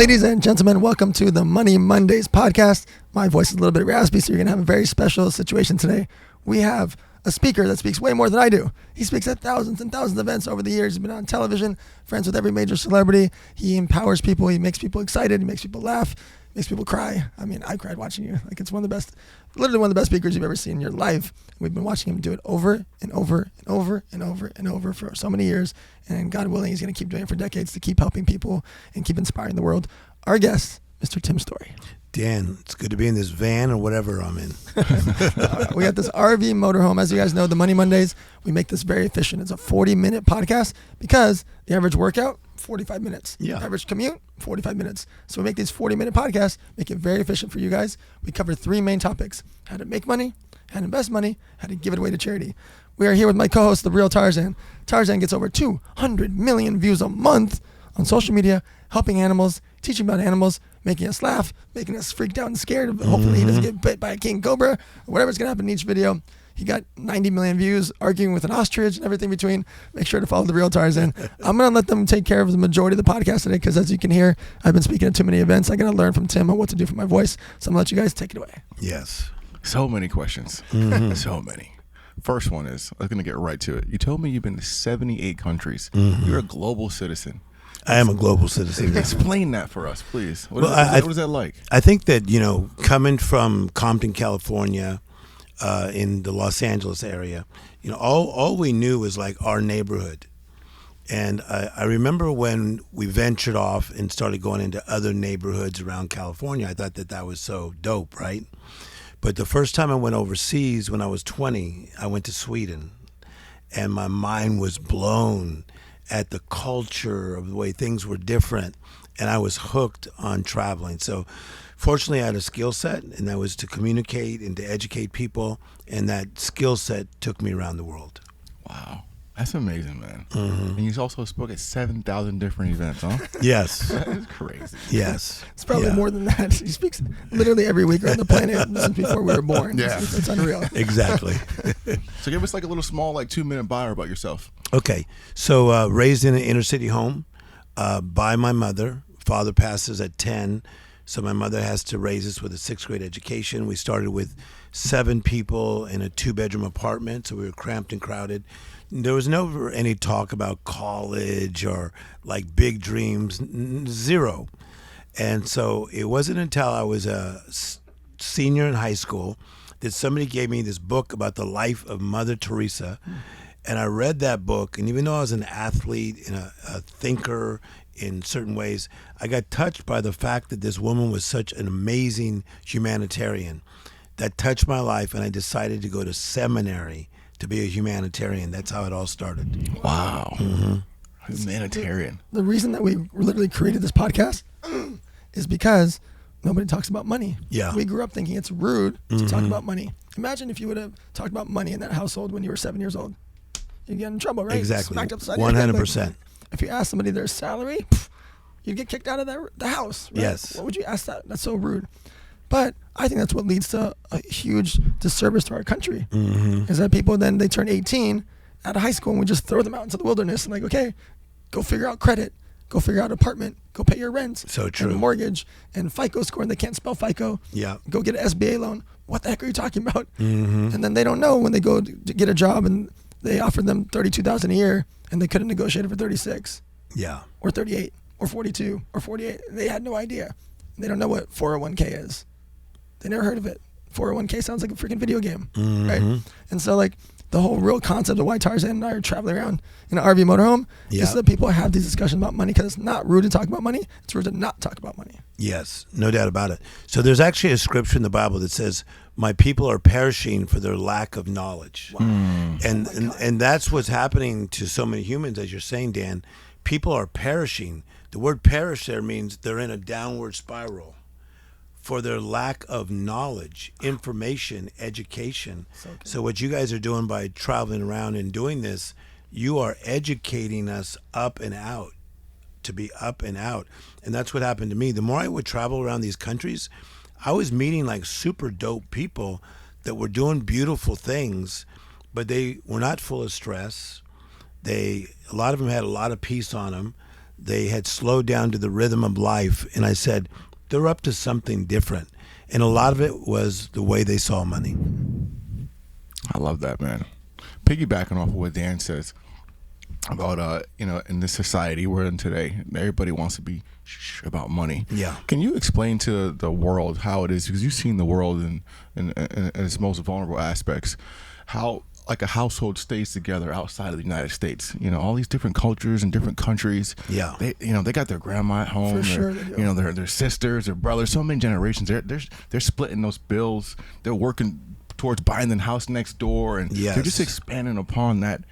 Ladies and gentlemen, welcome to the Money Mondays podcast. My voice is a little bit raspy, so you're going to have a very special situation today. We have a speaker that speaks way more than I do. He speaks at thousands and thousands of events over the years. He's been on television, friends with every major celebrity. He empowers people. He makes people excited. He makes people laugh. Makes people cry. I mean, I cried watching you. Like, it's one of the best, literally one of the best speakers you've ever seen in your life. We've been watching him do it over and over and over and over and over for so many years. And God willing, he's going to keep doing it for decades to keep helping people and keep inspiring the world. Our guest, Mr. Tim Storey. Dan, it's good to be in this van or whatever I'm in. We got this RV motorhome. As you guys know, the Money Mondays, we make this very efficient. It's a 40-minute podcast because the average workout, 45 minutes. Yeah. Average commute, 45 minutes. So we make these 40-minute podcasts, make it very efficient for you guys. We cover three main topics: how to make money, how to invest money, how to give it away to charity. We are here with my co-host, the real Tarzan. Tarzan gets over 200 million views a month on social media, helping animals, teaching about animals, making us laugh, making us freaked out and scared. Hopefully he doesn't get bit by a king cobra or whatever's going to happen in each video. He got 90 million views arguing with an ostrich and everything between. Make sure to follow the real Tarzan. I'm going to let them take care of the majority of the podcast today because, as you can hear, I've been speaking at too many events. I got to learn from Tim on what to do for my voice. So I'm going to let you guys take it away. Yes. So many questions. So many. First one is, I'm going to get right to it. You told me you've been to 78 countries. You're a global citizen. I am a global citizen. Explain that for us, please. What is that like? I think that, coming from Compton, California, in the Los Angeles area, all we knew was like our neighborhood. And I remember when we ventured off and started going into other neighborhoods around California, I thought that was so dope, right? But the first time I went overseas when I was 20, I went to Sweden, and my mind was blown at the culture of the way things were different, and I was hooked on traveling. So fortunately I had a skill set, and that was to communicate and to educate people, and that skill set took me around the world. Wow. That's amazing, man. And you also spoke at 7,000 different events, huh? Yes. That is crazy. Yes. It's probably more than that. He speaks literally every week around the planet since before we were born. Yeah. It's unreal. Exactly. So give us like a little small 2-minute bio about yourself. Okay. So raised in an inner city home by my mother. Father passes at 10. So my mother has to raise us with a 6th grade education. We started with 7 people in a 2-bedroom apartment, so we were cramped and crowded. There was never any talk about college or like big dreams, zero. And so it wasn't until I was a senior in high school that somebody gave me this book about the life of Mother Teresa. And I read that book, and even though I was an athlete and a thinker in certain ways, I got touched by the fact that this woman was such an amazing humanitarian. That touched my life, and I decided to go to seminary to be a humanitarian. That's how it all started. Wow. Humanitarian. The reason that we literally created this podcast is because nobody talks about money. Yeah. We grew up thinking it's rude to talk about money. Imagine if you would have talked about money in that household when you were 7 years old. You'd get in trouble, right? Exactly. Smacked upside your head. 100%. If you ask somebody their salary, you'd get kicked out of the house. Right? Yes. What would you ask that? That's so rude. But I think that's what leads to a huge disservice to our country, is that people then, they turn 18 out of high school and we just throw them out into the wilderness and like, okay, go figure out credit, go figure out apartment, go pay your rent, So true. and mortgage, and FICO score, and they can't spell FICO. Yeah. Go get an SBA loan. What the heck are you talking about? And then they don't know when they go to get a job and they offered them $32,000 a year and they couldn't negotiate it for 36. Yeah. Or 38 or 42 or 48. They had no idea. They don't know what 401k is. They never heard of it. 401k sounds like a freaking video game, right? And so like the whole real concept of why Tarzan and I are traveling around in an RV motorhome is that people have these discussions about money, because it's not rude to talk about money. It's rude to not talk about money. Yes, no doubt about it. So there's actually a scripture in the Bible that says, my people are perishing for their lack of knowledge. Wow. And that's what's happening to so many humans, as you're saying, Dan. People are perishing. The word perish there means they're in a downward spiral for their lack of knowledge, information, education. So what you guys are doing by traveling around and doing this, you are educating us up and out, to be up and out. And that's what happened to me. The more I would travel around these countries, I was meeting like super dope people that were doing beautiful things, but they were not full of stress. A lot of them had a lot of peace on them. they had slowed down to the rhythm of life. And I said, they're up to something different. And a lot of it was the way they saw money. I love that, man. Piggybacking off of what Dan says about, in this society we're in today, everybody wants to be about money. Yeah. Can you explain to the world how it is, because you've seen the world in its most vulnerable aspects, how like a household stays together outside of the United States? All these different cultures and different countries. Yeah. They got their grandma at home. For sure they do. Their sisters, their brothers, so many generations. They're splitting those bills. They're working towards buying the house next door, and Yes. they're just expanding upon that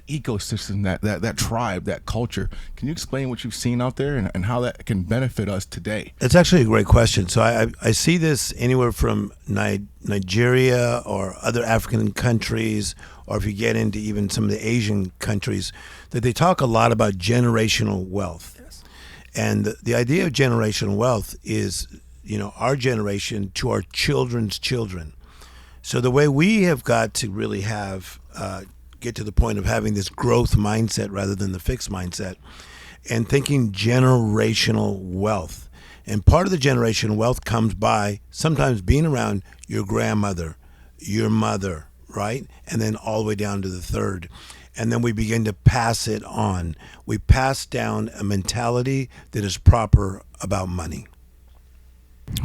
ecosystem, that tribe, that culture. Can you explain what you've seen out there and how that can benefit us today? It's actually a great question. So I see this anywhere from Nigeria or other African countries, or if you get into even some of the Asian countries, that they talk a lot about generational wealth. Yes. And the idea of generational wealth is, our generation to our children's children. So the way we have got to really get to the point of having this growth mindset rather than the fixed mindset, and thinking generational wealth. And part of the generational wealth comes by sometimes being around your grandmother, your mother, right? And then all the way down to the third. And then we begin to pass it on. We pass down a mentality that is proper about money.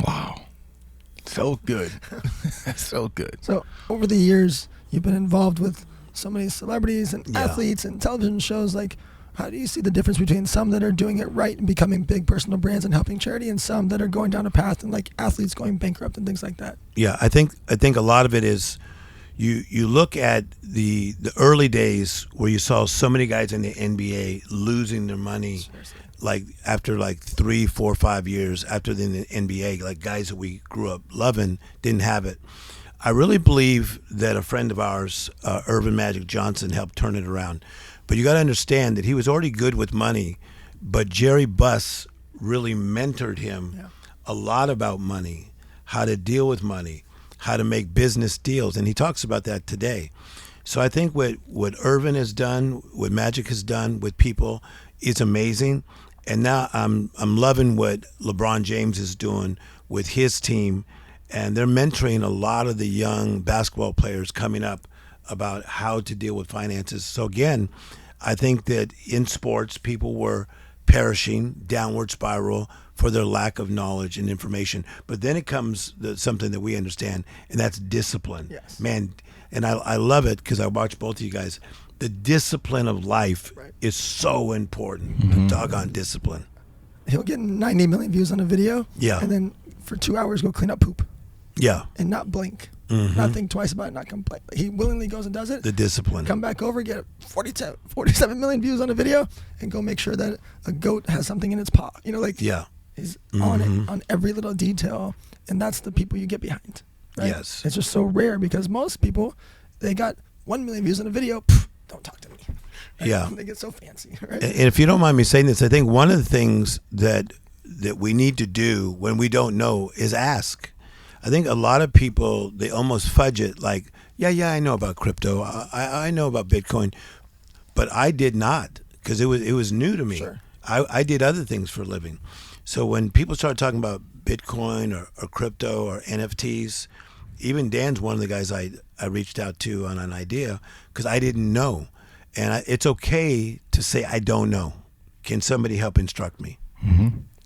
Wow. So good. So good. So over the years, you've been involved with so many celebrities and Yeah. athletes and television shows. Like, how do you see the difference between some that are doing it right and becoming big personal brands and helping charity, and some that are going down a path and like athletes going bankrupt and things like that? Yeah, I think a lot of it is you look at the early days where you saw so many guys in the NBA losing their money. Seriously. Like after 3, 4, 5 years after the NBA, like guys that we grew up loving didn't have it. I really believe that a friend of ours, Irvin Magic Johnson, helped turn it around. But you got to understand that he was already good with money, but Jerry Buss really mentored him a lot about money, how to deal with money, how to make business deals, and he talks about that today. So I think what Irvin has done, what Magic has done with people is amazing. And now I'm loving what LeBron James is doing with his team, and they're mentoring a lot of the young basketball players coming up about how to deal with finances. So again, I think that in sports, people were perishing, downward spiral for their lack of knowledge and information. But then it comes something that we understand, and that's discipline. Yes. Man, and I love it because I watch both of you guys. The discipline of life is so important. The doggone discipline. He'll get 90 million views on a video, Yeah. and then for 2 hours go clean up poop Yeah. and not blink, not think twice about it, not complain. He willingly goes and does it. The discipline. Come back over, get 47 million views on a video, and go make sure that a goat has something in its paw. Yeah. He's on it, on every little detail, and that's the people you get behind. Right? Yes. It's just so rare because most people, they got 1 million views on a video, pff, don't talk to me. Right? Yeah. They get so fancy, right? And if you don't mind me saying this, I think one of the things that we need to do when we don't know is ask. I think a lot of people, they almost fudge it like, yeah, I know about crypto. I know about Bitcoin. But I did not, because it was new to me. Sure. I did other things for a living. So when people start talking about Bitcoin or crypto or NFTs, even Dan's one of the guys I reached out to on an idea because I didn't know. And it's okay to say, I don't know. Can somebody help instruct me?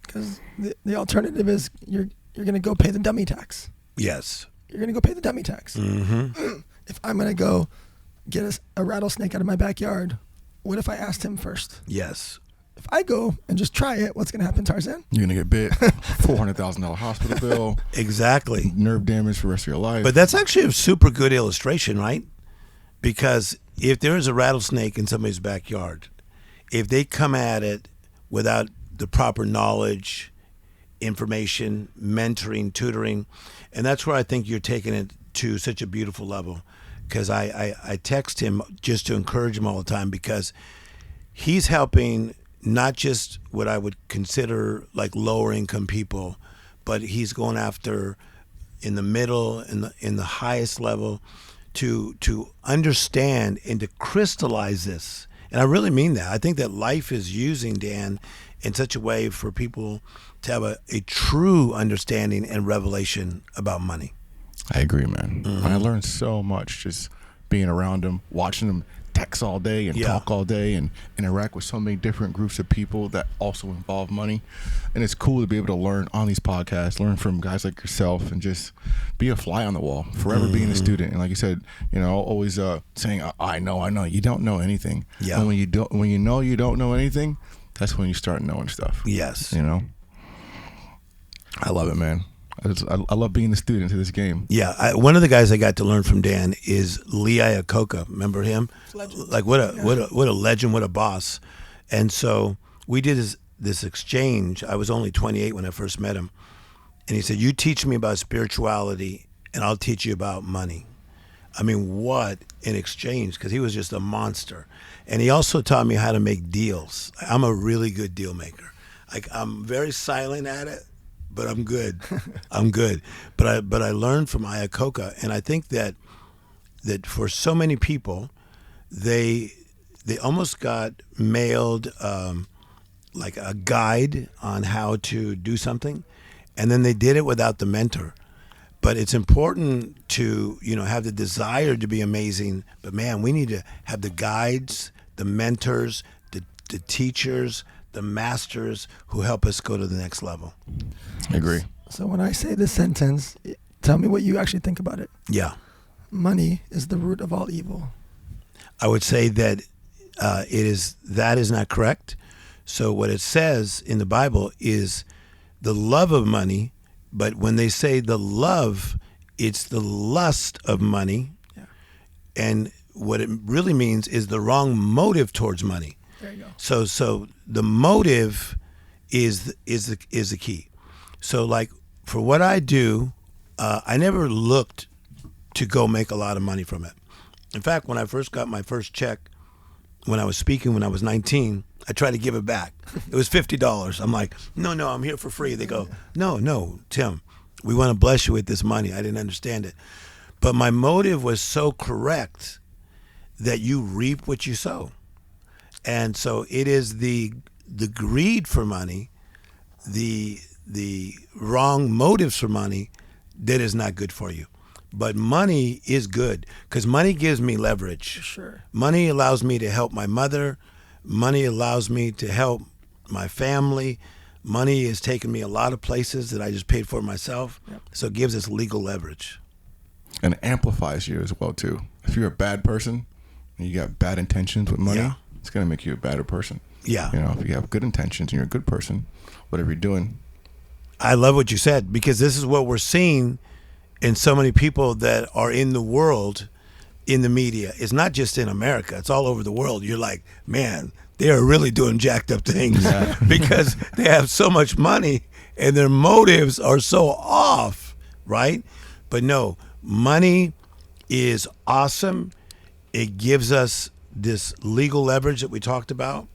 Because the alternative is you're going to go pay the dummy tax. Yes. You're going to go pay the dummy tax. If I'm going to go get a rattlesnake out of my backyard, what if I asked him first? Yes. If I go and just try it, what's going to happen, Tarzan? You're gonna get bit. $400,000 hospital bill. Exactly. Nerve damage for the rest of your life. But that's actually a super good illustration, right? Because if there is a rattlesnake in somebody's backyard, if they come at it without the proper knowledge, information, mentoring, tutoring, and that's where I think you're taking it to such a beautiful level. Because I text him just to encourage him all the time, because he's helping not just what I would consider like lower income people, but he's going after in the middle, in the highest level, to understand and to crystallize this And I really mean that. I think that life is using Dan in such a way for people to have a true understanding and revelation about money. I agree, man. I learned so much just being around him, watching him text all day and talk all day and interact with so many different groups of people that also involve money. And it's cool to be able to learn on these podcasts, learn from guys like yourself, and just be a fly on the wall, forever being a student. And like you said, always saying, I know. You don't know anything. Yeah. And when you know you don't know anything, that's when you start knowing stuff. Yes. I love it, man. I love being a student to this game. Yeah, one of the guys I got to learn from Dan is Lee Iacocca. Remember him? Legend. Like what a legend, what a boss. And so we did this exchange. I was only 28 when I first met him, and he said, "You teach me about spirituality, and I'll teach you about money." I mean, what an exchange! Because he was just a monster, and he also taught me how to make deals. I'm a really good deal maker. Like I'm very silent at it, but I'm good. I'm good. But I learned from Iacocca, and I think that for so many people, they almost got mailed like a guide on how to do something, and then they did it without the mentor. But it's important to have the desire to be amazing. But man, we need to have the guides, the mentors, the teachers, the masters who help us go to the next level. I agree. So when I say this sentence, tell me what you actually think about it. Yeah. Money is the root of all evil. I would say that that is not correct. So what it says in the Bible is the love of money, but when they say the love, it's the lust of money. Yeah. And what it really means is the wrong motive towards money. There you go. So the motive is the key. So like for what I do, I never looked to go make a lot of money from it. In fact, when I first got my first check, when I was speaking when I was 19, I tried to give it back. It was $50. I'm like, no, I'm here for free. They go, no, Tim, we want to bless you with this money. I didn't understand it. But my motive was so correct that you reap what you sow. And so it is the greed for money, the wrong motives for money that is not good for you. But money is good because money gives me leverage. For sure. Money allows me to help my mother. Money allows me to help my family. Money has taken me a lot of places that I just paid for myself. Yep. So it gives us legal leverage. And it amplifies you as well, too. If you're a bad person and you got bad intentions with money, it's going to make you a better person. Yeah. If you have good intentions and you're a good person, whatever you're doing. I love what you said because this is what we're seeing in so many people that are in the world, in the media. It's not just in America. It's all over the world. You're like, man, they are really doing jacked up things because they have so much money and their motives are so off, right? But no, money is awesome. It gives us this legal leverage that we talked about.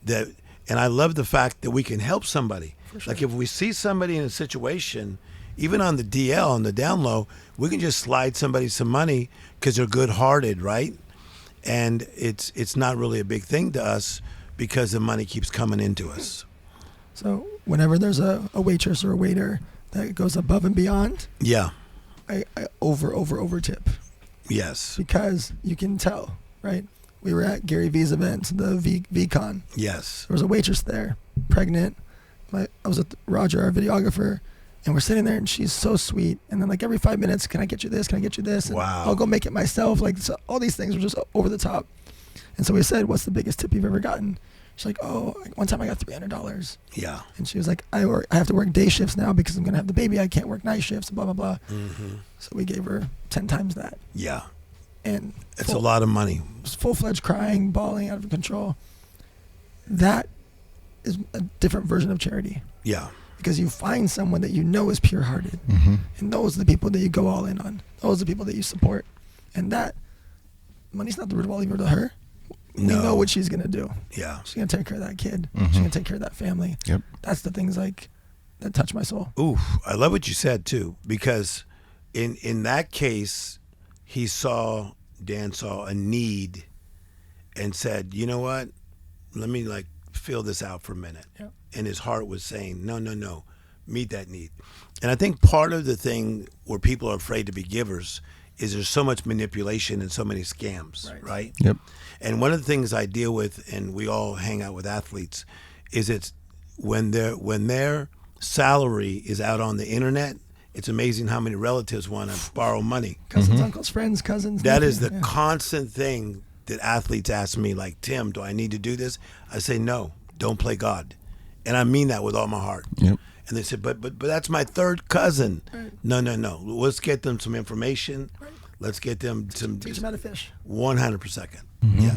And I love the fact that we can help somebody. Sure. Like if we see somebody in a situation, even on the DL, on the down low, we can just slide somebody some money because they're good-hearted, right? And it's not really a big thing to us because the money keeps coming into us. So whenever there's a waitress or a waiter that goes above and beyond, I over tip. Yes. Because you can tell, right? We were at Gary V's event, the VCon. Yes. There was a waitress there, pregnant. I was with Roger, our videographer, and we're sitting there, and she's so sweet. And then, like, every 5 minutes, can I get you this? Can I get you this? And wow. I'll go make it myself. Like, so all these things were just over the top. And so we said, what's the biggest tip you've ever gotten? She's like, one time I got $300. Yeah. And she was like, I have to work day shifts now because I'm going to have the baby. I can't work night shifts, blah, blah, blah. Mm-hmm. So we gave her 10 times that. Yeah. And it's a lot of money. Full-fledged crying, bawling, out of control. That is a different version of charity. Yeah. Because you find someone that you know is pure-hearted. Mm-hmm. And those are the people that you go all in on. Those are the people that you support. And that, money's not the root of all evil to her. No. We know what she's going to do. Yeah. She's going to take care of that kid. Mm-hmm. She's going to take care of that family. Yep. That's the things like that touch my soul. Ooh, I love what you said too, because in that case, Dan saw a need, and said, you know what, let me like feel this out for a minute. Yeah. And his heart was saying, no, meet that need. And I think part of the thing where people are afraid to be givers is there's so much manipulation and so many scams, right? Yep. And one of the things I deal with, and we all hang out with athletes, is it's when their salary is out on the internet, it's amazing how many relatives want to borrow money. Cousins, uncles, friends, cousins. That nephew, is the constant thing that athletes ask me, like, Tim, do I need to do this? I say, no, don't play God. And I mean that with all my heart. Yep. And they said, but that's my third cousin. Right. No. Let's get them some information. Right. Let's get them some. Teach them how to fish. 100%. Yeah.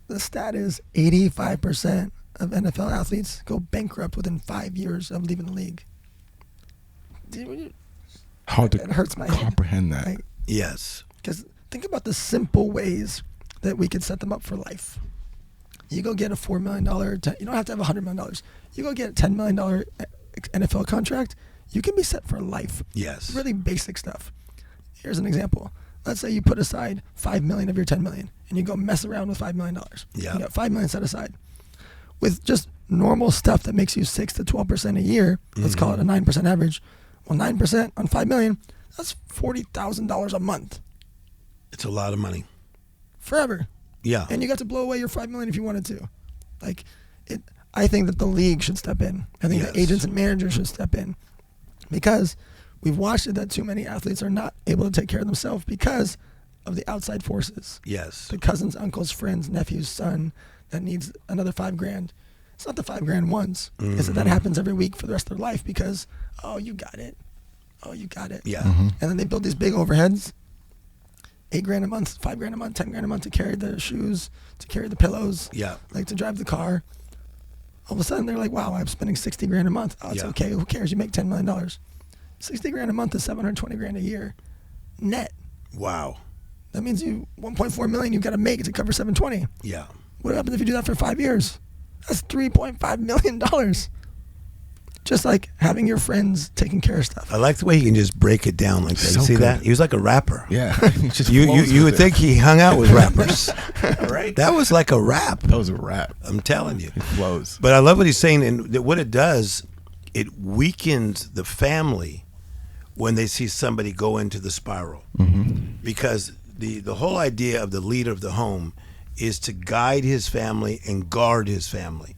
The stat is 85% of NFL athletes go bankrupt within 5 years of leaving the league. Hard to It hurts my head. comprehend that. Like, Yes. because think about the simple ways that we could set them up for life. You go get a $4 million, you don't have to have $100 million. You go get a $10 million NFL contract, you can be set for life. Yes. Really basic stuff. Here's an example. Let's say you put aside $5 million of your $10 million and you go mess around with $5 million. Yeah. You got $5 million set aside. With just normal stuff that makes you 6 to 12% a year, let's call it a 9% average. Well, 9% on $5 million, that's $40,000 a month. It's a lot of money. Forever. Yeah. And you got to blow away your $5 million if you wanted to. Like, I think that the league should step in. I think Yes. the agents and managers should step in, because we've watched it that too many athletes are not able to take care of themselves because of the outside forces. Yes. The cousins, uncles, friends, nephews, son that needs another $5,000. It's not the $5,000 once. It's that happens every week for the rest of their life because, oh, you got it. Oh, you got it. Yeah. And then they build these big overheads. $8,000 a month, $5,000 a month, $10,000 a month to carry the shoes, to carry the pillows, Yeah. like to drive the car. All of a sudden, they're like, "Wow, I'm spending $60,000 a month. Oh, it's Yeah. okay. Who cares? You make $10 million. $60,000 a month is $720,000 a year, net. Wow. That means you $1.4 million you've got to make to cover $720. Yeah. What happens if you do that for 5 years? That's $3.5 million. Just like having your friends taking care of stuff. I like the way he can just break it down like that. So You see good. that? He was like a rapper. Yeah. It just You flows would with think it. he hung out with rappers, right? That was like a rap. That was a rap. I'm telling you. It flows. But I love what he's saying, and what it does, it weakens the family when they see somebody go into the spiral, because the whole idea of the leader of the home is to guide his family and guard his family.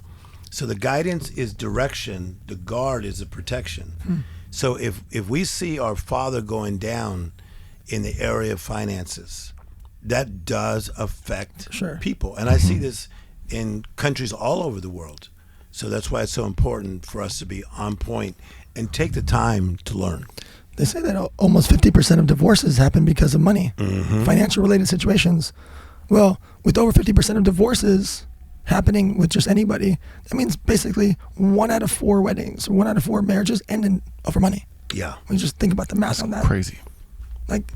So the guidance is direction, the guard is a protection. So if we see our father going down in the area of finances, that does affect Sure. people. And I see this in countries all over the world. So that's why it's so important for us to be on point and take the time to learn. They say that almost 50% of divorces happen because of money, financial related situations. Well, with over 50% of divorces happening with just anybody, that means basically 1 out of 4 weddings, 1 out of 4 marriages ending over money. Yeah. When you just think about the math on that. Crazy. Like,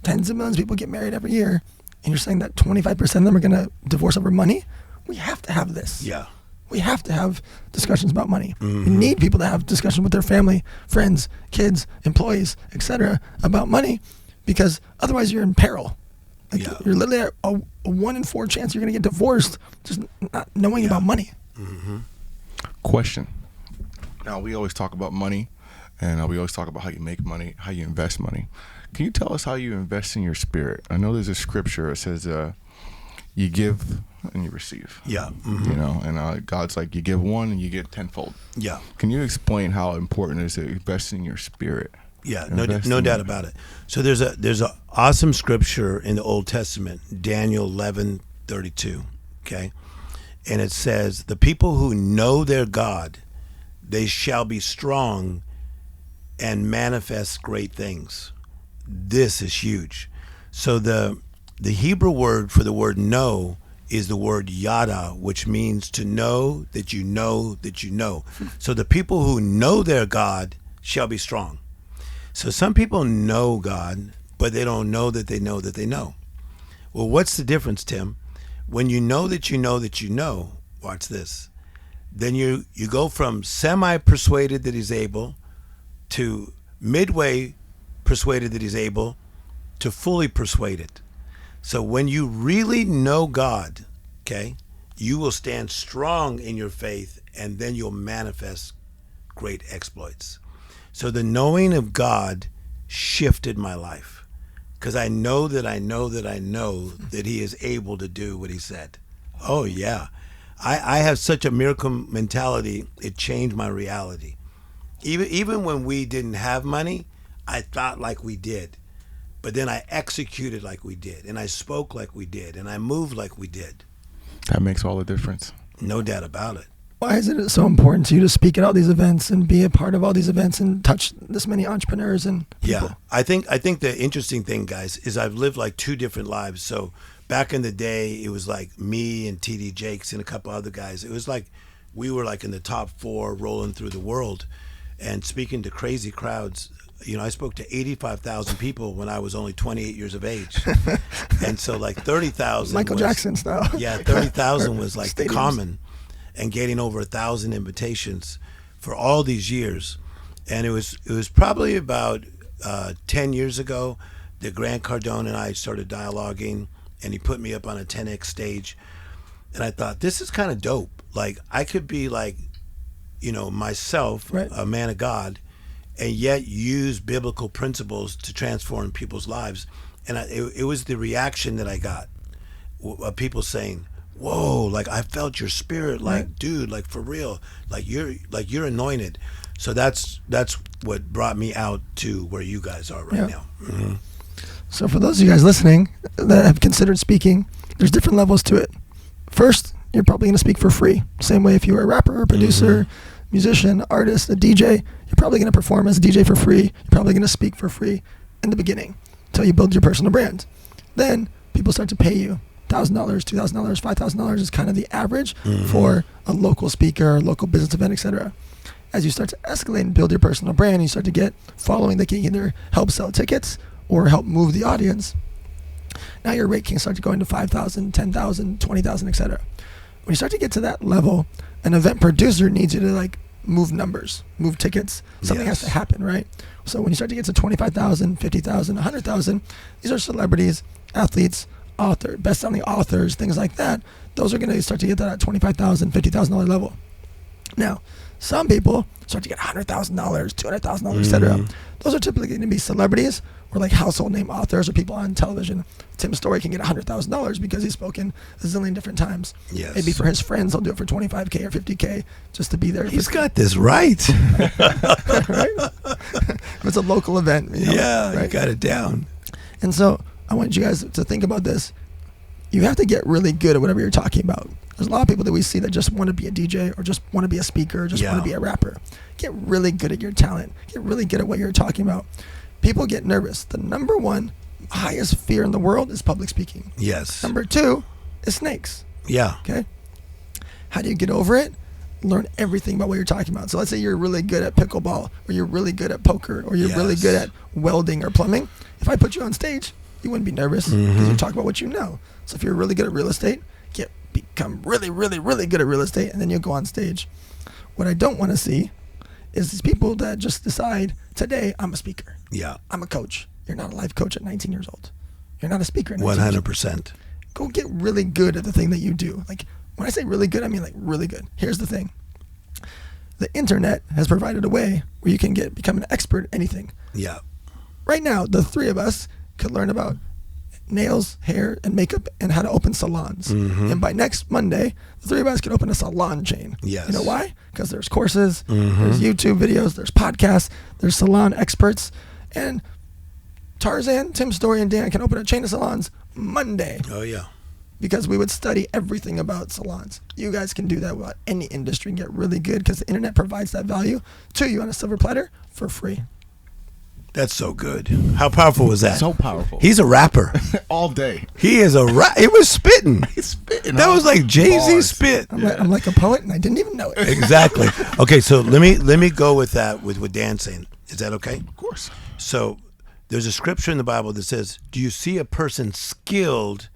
tens of millions of people get married every year, and you're saying that 25% of them are going to divorce over money? We have to have this. Yeah. We have to have discussions about money. We need people to have discussions with their family, friends, kids, employees, etc. about money, because otherwise you're in peril. Like, Yeah. you're literally at a 1 in 4 chance you're going to get divorced just not knowing about money. Question. Now, we always talk about money, and we always talk about how you make money, how you invest money. Can you tell us how you invest in your spirit? I know there's a scripture that says you give and you receive. Yeah. You know, and God's like, you give one and you get tenfold. Yeah. Can you explain how important it is to invest in your spirit? Yeah, Invest no in doubt it. about it. So there's a awesome scripture in the Old Testament, Daniel 11:32. Okay, and it says, "The people who know their God, they shall be strong and manifest great things." This is huge. So the Hebrew word for the word know is the word yada, which means to know that you know that you know. So the people who know their God shall be strong. So some people know God, but they don't know that they know that they know. Well, what's the difference, Tim? When you know that you know that you know, watch this, then you go from semi-persuaded that he's able to midway persuaded that he's able to fully persuaded. So when you really know God, okay, you will stand strong in your faith, and then you'll manifest great exploits. So the knowing of God shifted my life, because I know that I know that I know that he is able to do what he said. Oh yeah. I have such a miracle mentality, it changed my reality. Even when we didn't have money, I thought like we did. But then I executed like we did, and I spoke like we did, and I moved like we did. That makes all the difference. No doubt about it. Why is it so important to you to speak at all these events and be a part of all these events and touch this many entrepreneurs and people? Yeah, I think the interesting thing, guys, is I've lived like two different lives. So back in the day, it was like me and TD Jakes and a couple other guys. It was like we were like in the top 4 rolling through the world and speaking to crazy crowds. You know, I spoke to 85,000 people when I was only 28 years of age. And so like 30,000 Michael Jackson style. Yeah, 30,000 was like the Stadiums. common, and getting over 1,000 invitations for all these years. And it was probably about 10 years ago that Grant Cardone and I started dialoguing, and he put me up on a 10X stage. And I thought, this is kind of dope. Like, I could be like, you know, myself, Right. a man of God, and yet use biblical principles to transform people's lives. And it was the reaction that I got of people saying, whoa, like I felt your spirit, like, Right. dude, like for real, like you're anointed. So that's what brought me out to where you guys are right Yeah. now. Mm-hmm. So for those of you guys listening that have considered speaking, there's different levels to it. First, you're probably going to speak for free. Same way if you were a rapper, a producer, musician, artist, a DJ, you're probably going to perform as a DJ for free. You're probably going to speak for free in the beginning until you build your personal brand. Then people start to pay you $1,000, $2,000, $5,000 is kind of the average for a local speaker, local business event, etc. As you start to escalate and build your personal brand, you start to get following that can either help sell tickets or help move the audience. Now your rate can start to go into 5,000, 10,000, 20,000, etc. When you start to get to that level, an event producer needs you to like move numbers, move tickets. Something has to happen, right? So when you start to get to 25,000, 50,000, 100,000, these are celebrities, athletes, author, best-selling authors, things like that. Those are going to start to get to that $25,000, $50,000 level. Now, some people start to get $100,000, $200,000, etc. Those are typically going to be celebrities or like household name authors or people on television. Tim Storey can get $100,000 because he's spoken a zillion different times. Yes. Maybe for his friends, he'll do it for $25K or $50K just to be there. He's got this right. Right? If it's a local event. You know, Yeah, right? you got it down. And so I want you guys to think about this. You have to get really good at whatever you're talking about. There's a lot of people that we see that just want to be a DJ or just want to be a speaker or just want to be a rapper. Get really good at your talent. Get really good at what you're talking about. People get nervous. The number one highest fear in the world is public speaking. Yes. Number 2 is snakes. Yeah. Okay? How do you get over it? Learn everything about what you're talking about. So let's say you're really good at pickleball, or you're really good at poker, or you're really good at welding or plumbing. If I put you on stage, you wouldn't be nervous because you talk about what you know. So if you're really good at real estate, become really, really, really good at real estate, and then you'll go on stage. What I don't want to see is these people that just decide, today I'm a speaker. Yeah. I'm a coach. You're not a life coach at 19 years old. You're not a speaker at 19 years old. 100%. Go get really good at the thing that you do. Like, when I say really good, I mean like really good. Here's the thing. The internet has provided a way where you can become an expert at anything. Yeah. Right now, the 3 of us could learn about nails, hair, and makeup and how to open salons. And by next Monday, the 3 of us could open a salon chain. Yes. You know why? Because there's courses, there's YouTube videos, there's podcasts, there's salon experts. And Tarzan, Tim Storey, and Dan can open a chain of salons Monday. Oh, yeah. Because we would study everything about salons. You guys can do that with any industry and get really good because the internet provides that value to you on a silver platter for free. That's so good. How powerful was that? So powerful. He's a rapper. All day. He is a rap. It was spitting. He's spitting. That was like Jay-Z Bars. spit. I'm like a poet and I didn't even know it. Exactly. Okay, so let me go with that with what Dan's saying. Is that okay? Of course. So there's a scripture in the Bible that says, do you see a person skilled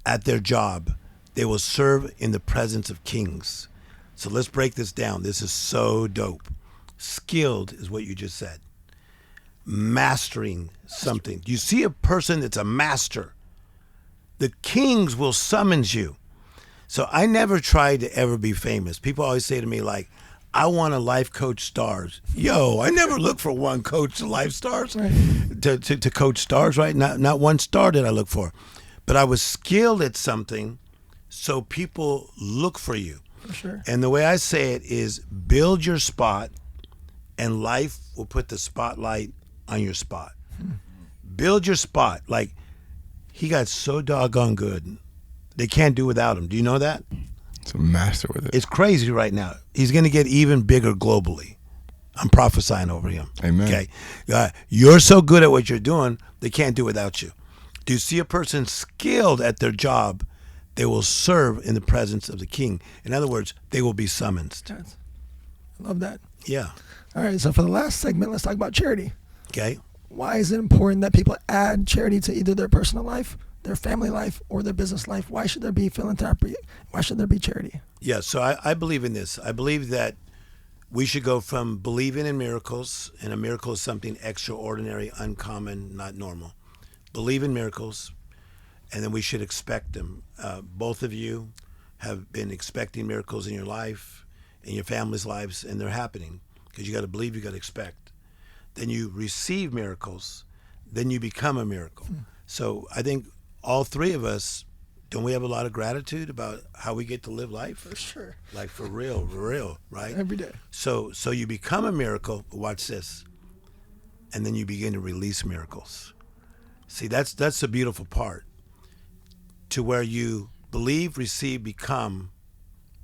at their job? They will serve in the presence of kings. So let's break this down. This is so dope. Skilled is what you just said. Mastering something. You see a person that's a master The kings will summons you. So I never tried to ever be famous. People always say to me, like, I want a life coach stars. Yo, I never look for one coach to life stars, to coach stars, right? Not one star did I look for. But I was skilled at something, so people look for you. For sure. And the way I say it is build your spot, and life will put the spotlight on your spot. Build your spot. Like, he got so doggone good, they can't do without him. Do you know that? It's a master with it. It's crazy right now. He's going to get even bigger globally. I'm prophesying over him. Amen. Okay, you're so good at what you're doing, they can't do without you. Do you see a person skilled at their job? They will serve in the presence of the king. In other words, they will be summoned. Yes. I love that. Yeah. All right, so for the last segment, let's talk about charity. Okay. Why is it important that people add charity to either their personal life, their family life, or their business life? Why should there be philanthropy? Why should there be charity? Yeah, so I believe in this. I believe that we should go from believing in miracles, and a miracle is something extraordinary, uncommon, not normal. Believe in miracles, and then we should expect them. Both of you have been expecting miracles in your life, in your family's lives, and they're happening because you got to believe, you got to expect. Then you receive miracles, then you become a miracle. So I think all three of us, don't we have a lot of gratitude about how we get to live life? For sure. Like for real, right? Every day. So you become a miracle, but watch this, and then you begin to release miracles. See, that's the beautiful part, to where you believe, receive, become,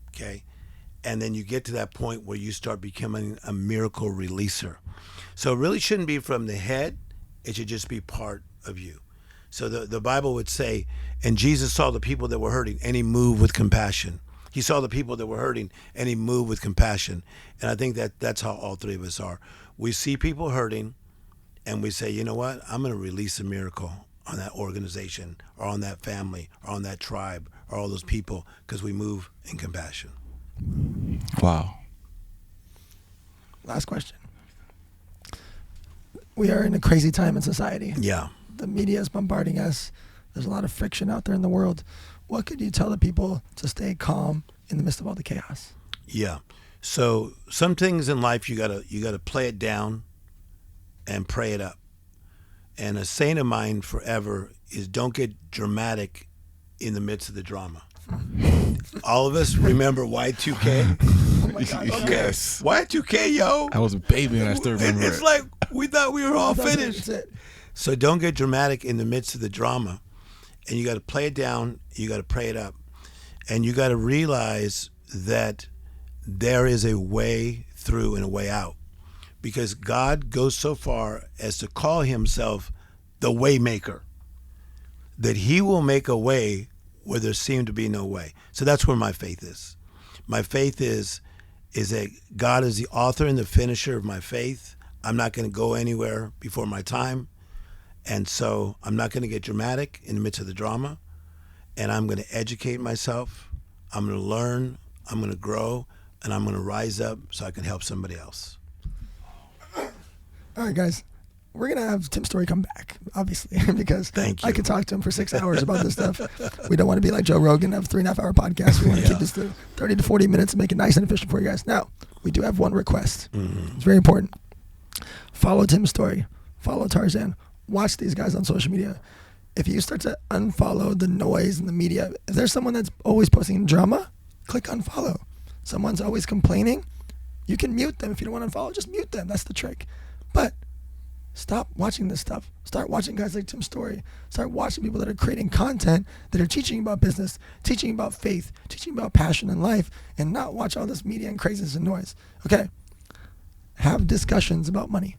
okay? And then you get to that point where you start becoming a miracle releaser. So it really shouldn't be from the head, it should just be part of you. So the Bible would say, and Jesus saw the people that were hurting, and he moved with compassion. He saw the people that were hurting, and he moved with compassion. And I think that's how all three of us are. We see people hurting, and we say, you know what? I'm going to release a miracle on that organization, or on that family, or on that tribe, or all those people, because we move in compassion. Wow. Last question. We are in a crazy time in society. Yeah. The media is bombarding us. There's a lot of friction out there in the world. What could you tell the people to stay calm in the midst of all the chaos? Yeah. So some things in life you gotta play it down and pray it up. And a saying of mine forever is, don't get dramatic in the midst of the drama. All of us remember Y2K. Oh my God. Okay. Yes. Y2K, yo. I was a baby and I still remember It's it. like we thought we were all finished. That's it. So don't get dramatic in the midst of the drama. And you got to play it down. You got to pray it up. And you got to realize that there is a way through and a way out. Because God goes so far as to call himself the way maker, that he will make a way where there seemed to be no way. So that's where my faith is. My faith is that God is the author and the finisher of my faith. I'm not going to go anywhere before my time. And so I'm not going to get dramatic in the midst of the drama. And I'm going to educate myself. I'm going to learn. I'm going to grow. And I'm going to rise up so I can help somebody else. All right, guys. We're going to have Tim Storey come back, obviously, because Thank you. I could talk to him for 6 hours about this stuff. We don't want to be like Joe Rogan, have a 3.5-hour podcast. We want to keep this to 30 to 40 minutes and make it nice and efficient for you guys. Now, we do have one request. It's very important. Follow Tim Storey. Follow Tarzan. Watch these guys on social media. If you start to unfollow the noise in the media, if there's someone that's always posting drama, click unfollow. Someone's always complaining, you can mute them. If you don't want to unfollow, just mute them. That's the trick. But stop watching this stuff. Start watching guys like Tim Storey. Start watching people that are creating content, that are teaching about business, teaching about faith, teaching about passion in life, and not watch all this media and craziness and noise. Okay? Have discussions about money.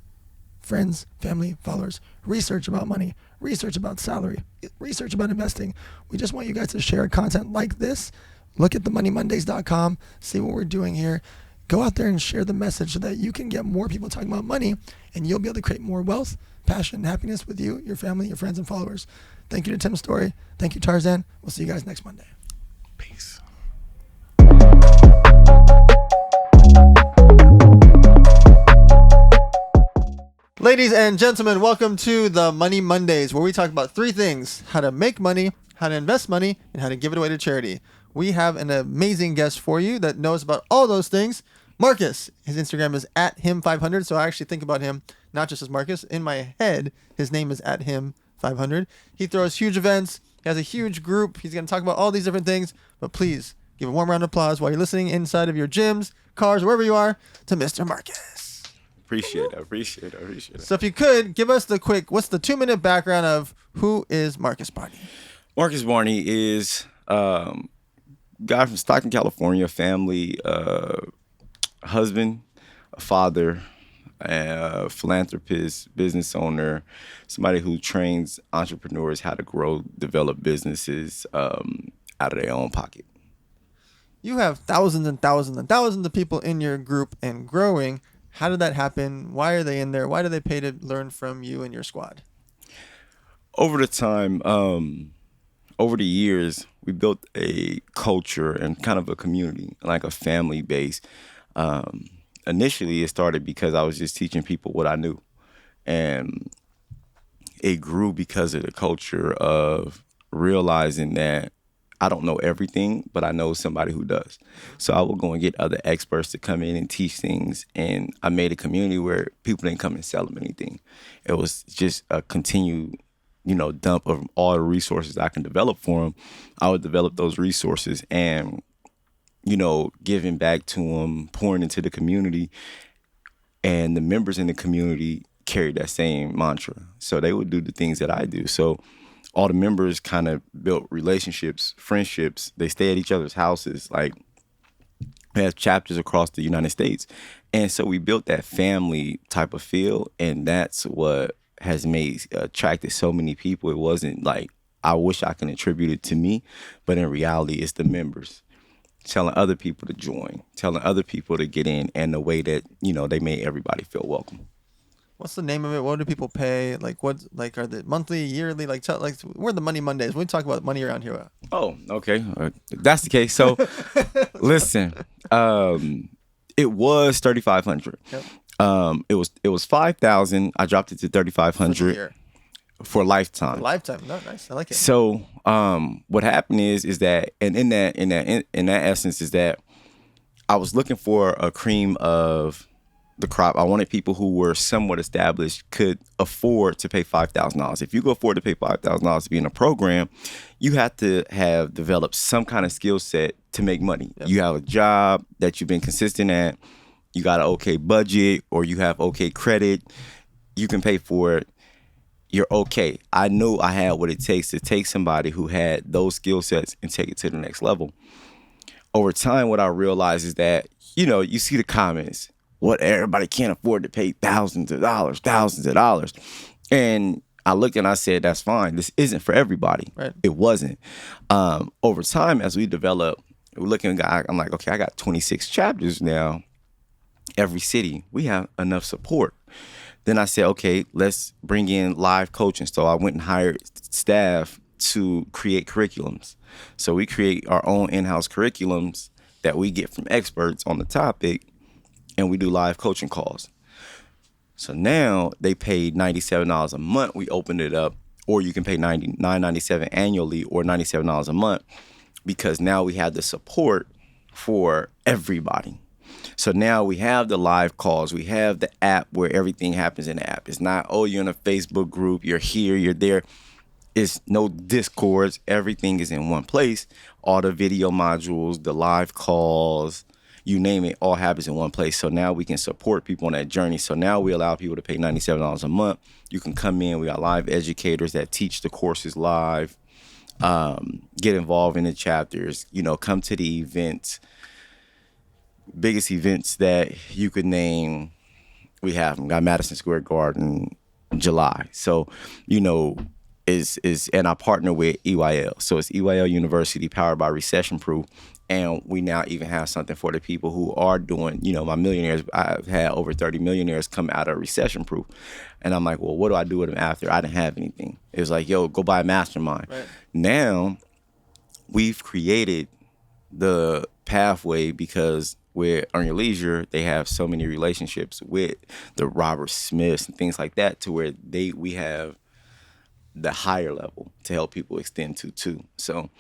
Friends, family, followers. Research about money. Research about salary. Research about investing. We just want you guys to share content like this. Look at themoneymondays.com. See what we're doing here. Go out there and share the message so that you can get more people talking about money, and you'll be able to create more wealth, passion, and happiness with you, your family, your friends, and followers. Thank you to Tim Storey. Thank you, Tarzan. We'll see you guys next Monday. Peace. Ladies Ladies and gentlemen, welcome to the Money Mondays, where we talk about three things: how to make money, how to invest money, and how to give it away to charity. We have an amazing guest for you that knows about all those things. Marcus, his Instagram is @Him500, so I actually think about him not just as Marcus. In my head, his name is @Him500. He throws huge events. He has a huge group. He's going to talk about all these different things, but please give a warm round of applause while you're listening inside of your gyms, cars, wherever you are, to Mr. Marcus. Appreciate it. So if you could, give us the quick, what's the 2-minute background of who is Marcus Barney? Marcus Barney is a guy from Stockton, California, family, husband, a father, a philanthropist, business owner, somebody who trains entrepreneurs how to grow, develop businesses out of their own pocket. You have thousands and thousands and thousands of people in your group and growing. How did that happen? Why are they in there? Why do they pay to learn from you and your squad? Over the time, over the years, we built a culture and kind of a community, like a family base. Initially, it started because I was just teaching people what I knew. And it grew because of the culture of realizing that I don't know everything, but I know somebody who does. So I will go and get other experts to come in and teach things. And I made a community where people didn't come and sell them anything. It was just a continued, dump of all the resources I can develop for them. I would develop those resources and, giving back to them, pouring into the community. And the members in the community carried that same mantra. So they would do the things that I do. So all the members kind of built relationships, friendships. They stay at each other's houses. Like, we have chapters across the United States. And so we built that family type of feel. And that's what has attracted so many people. It wasn't like, I wish I can attribute it to me, but in reality, it's the members telling other people to join, telling other people to get in, and the way that, they made everybody feel welcome. What's the name of it? What do people pay? Are they monthly, yearly? Where are the Money Mondays? When we talk about money around here. Oh, okay. That's the case. So, listen, it was $3,500. Yep. It was $5,000. I dropped it to $3,500 for a lifetime. Lifetime. No, nice. I like it. So, what happened is that, and in that essence, is that I was looking for a cream of the crop. I wanted people who were somewhat established, could afford to pay $5,000. If you can afford to pay $5,000 to be in a program, you have to have developed some kind of skill set to make money. Yep. You have a job that you've been consistent at. You got an okay budget, or you have okay credit. You can pay for it. You're okay. I knew I had what it takes to take somebody who had those skill sets and take it to the next level. Over time, what I realized is that, you see the comments. What, everybody can't afford to pay thousands of dollars. And I looked and I said, that's fine. This isn't for everybody. Right. It wasn't. Over time, as we develop, I'm like, okay, I got 26 chapters now. Every city, we have enough support. Then I said, okay, let's bring in live coaching. So I went and hired staff to create curriculums. So we create our own in-house curriculums that we get from experts on the topic, and we do live coaching calls. So now they pay $97 a month. We opened it up, or you can pay $9.97 annually or $97 a month, because now we have the support for everybody. So now we have the live calls. We have the app where everything happens in the app. It's not, you're in a Facebook group, you're here, you're there. It's no Discords. Everything is in one place. All the video modules, the live calls, you name it, all happens in one place. So now we can support people on that journey. So now we allow people to pay $97 a month. You can come in. We got live educators that teach the courses live, get involved in the chapters, come to the events. Biggest events that you could name, we have them. Got Madison Square Garden in July. So, and I partner with EYL. So it's EYL University powered by Recession-Proof. And we now even have something for the people who are doing, my millionaires. I've had over 30 millionaires come out of Recession-Proof. And I'm like, well, what do I do with them after? I didn't have anything. It was like, go buy a mastermind. Right. Now we've created the pathway because with Earn Your Leisure, they have so many relationships with the Robert Smiths and things like that, to where we have the higher level to help people extend to too. So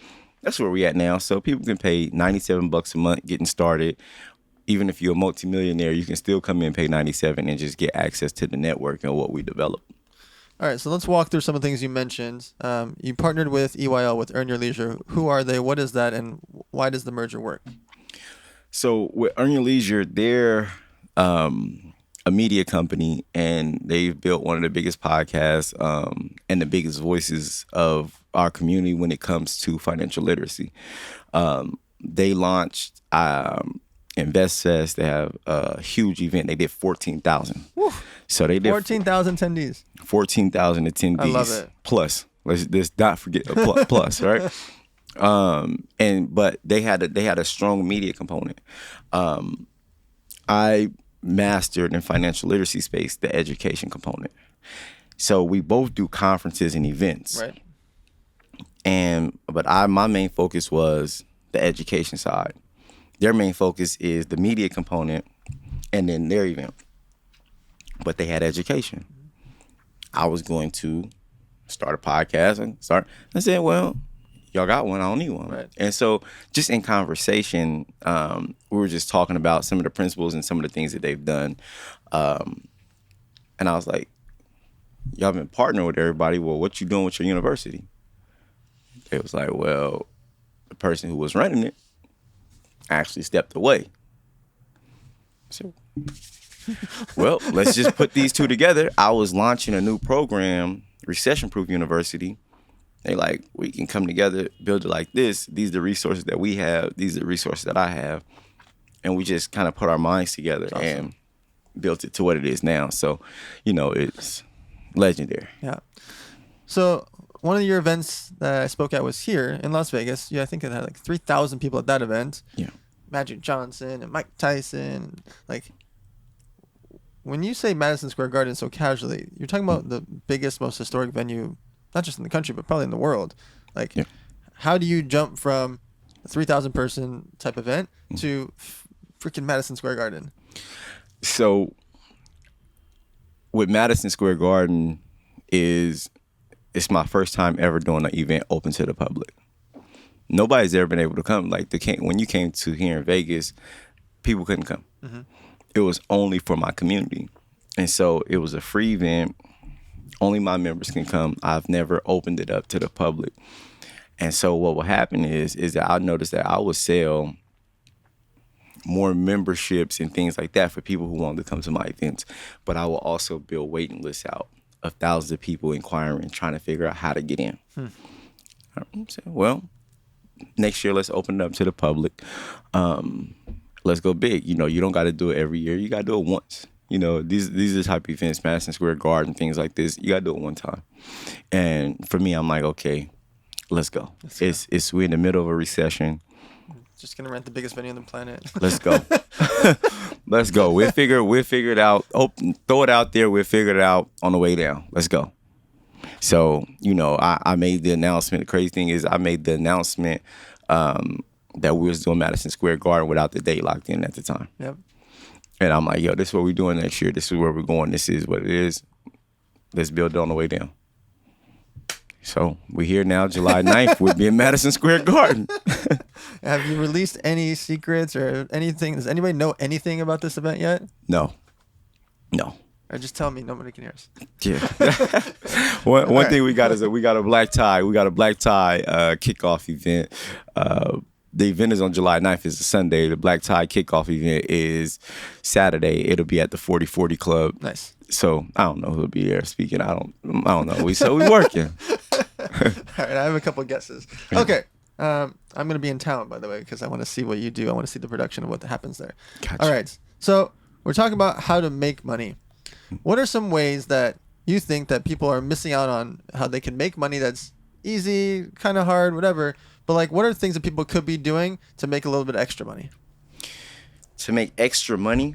that's where we at now. So people can pay $97 a month getting started. Even if you're a multimillionaire, you can still come in and pay $97 and just get access to the network and what we develop. All right, so let's walk through some of the things you mentioned. You partnered with EYL, with Earn Your Leisure. Who are they? What is that? And why does the merger work? So with Earn Your Leisure, they're a media company, and they've built one of the biggest podcasts and the biggest voices of our community when it comes to financial literacy. They launched Invest Fest. They have a huge event. They did 14,000. So they did 14,000 attendees. 14,000 attendees. I love it. Plus, let's not forget a plus, right? But they had a strong media component. I mastered in financial literacy space the education component. So we both do conferences and events. Right. But my main focus was the education side. Their main focus is the media component and then their event. But they had education. I was going to start a podcast and I said, well, y'all got one, I don't need one. Right. And so just in conversation, we were just talking about some of the principles and some of the things that they've done. And I was like, y'all been partnering with everybody. Well, what you doing with your university? It was like, well, the person who was running it actually stepped away. So, well, let's just put these two together. I was launching a new program, Recession-Proof University. They like, we can come together, build it like this. These are the resources that we have. These are the resources that I have. And we just kind of put our minds together and built it to what it is now. So, it's legendary. Yeah. So one of your events that I spoke at was here in Las Vegas. Yeah, I think it had like 3,000 people at that event. Yeah. Magic Johnson and Mike Tyson. Like, when you say Madison Square Garden so casually, you're talking about the biggest, most historic venue, not just in the country, but probably in the world. Like, how do you jump from a 3,000 person type event to freaking Madison Square Garden? So with Madison Square Garden it's my first time ever doing an event open to the public. Nobody's ever been able to come. Like when you came to here in Vegas, people couldn't come. Mm-hmm. It was only for my community. And so it was a free event. Only my members can come. I've never opened it up to the public. And so what will happen is that I noticed that I would sell more memberships and things like that for people who wanted to come to my events. But I will also build waiting lists out of thousands of people inquiring, trying to figure out how to get in. So, well, next year, let's open it up to the public. Let's go big. You don't got to do it every year. You got to do it once. These are the type of events, Madison Square Garden, things like this. You got to do it one time. And for me, I'm like, okay, let's go. We're in the middle of a recession. Just gonna rent the biggest venue on the planet. Let's go. Let's go. We'll figure it out. Throw it out there. We'll figure it out on the way down. Let's go. So, I made the announcement. The crazy thing is I made the announcement that we was doing Madison Square Garden without the date locked in at the time. Yep. And I'm like, yo, this is what we're doing next year. This is where we're going. This is what it is. Let's build it on the way down. So we're here now, July 9th. We'll be in Madison Square Garden. Have you released any secrets or anything? Does anybody know anything about this event yet? No. Or just tell me, nobody can hear us. Yeah. One thing we got is we got a black tie. We got a black tie kickoff event. The event is on July 9th. It's a Sunday. The black tie kickoff event is Saturday. It'll be at the 4040 Club. Nice. So I don't know who'll be there speaking. I don't know. We working. All right, I have a couple of guesses. Okay. I'm going to be in town, by the way, because I want to see what you do. I want to see the production of what happens there. Gotcha. All right. So we're talking about how to make money. What are some ways that you think that people are missing out on how they can make money that's easy, kind of hard, whatever? But like, what are things that people could be doing to make a little bit of extra money? To make extra money?